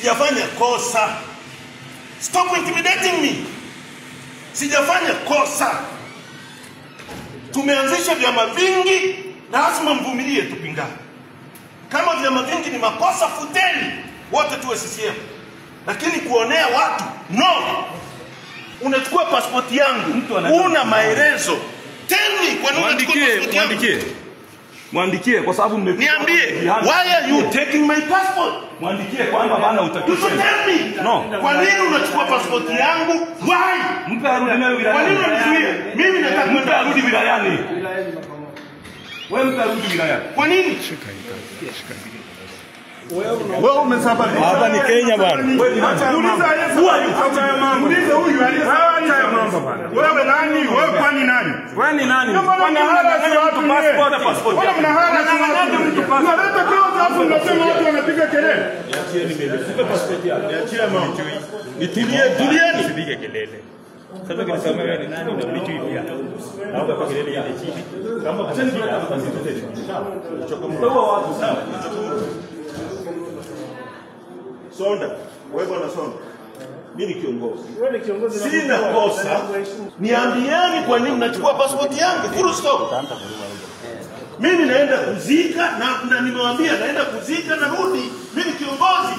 Sijafanya kosa. Stop intimidating me. Sijafanya kosa. Tumeanzisha vyama vingi, lazima mvumilie tupingane. Kama vyama vingi ni makosa, futeni wote tuwe CCM. Lakini kuonea watu, no. Unachukua passport yangu, una maelezo. Tell me kwa nini unachukua passport yangu? Mwandikie kwa sababu niambie, why are you taking my passport? Mwandikie kwamba bana utakisema. You tell me. No. Kwa nini unachukua passport yangu? Why? Mpe arudi nayo wilayani. Kwa nini unanizuia? Mimi nataka mpe arudi wilayani. Wewe mpe arudi wilayani. Kwa nini? Wewe umesababisha. Hapa ni Kenya bwana. Muuliza huyu aliyesababisha mambo bwana. Wewe nani? Wewe kwani nani? Wewe ni nani? Kwani hala si watu passport. Wewe mna hala si watu. Unaleta kaos hapo unasema watu wanapiga kelele. Niachieni mimi. Nipe passport yako. Niachie mama. Tulieni. Usipige kelele. Sasa kwa sababu wewe ni nani na mlicho hivi hapa. Naomba kwa kelele ya chini. Kama kwa chini hapa sisi sawa. Mtaua watu sawa. Sonda, wewe bwana Sonda. Mimi ni kiongozi. Wewe ni kiongozi na sina kosa. Niambieni kwa nini mnachukua passport yangu? Full stop. Mimi naenda kuzika na nimewaambia naenda kuzika na rudi. Mimi ni kiongozi.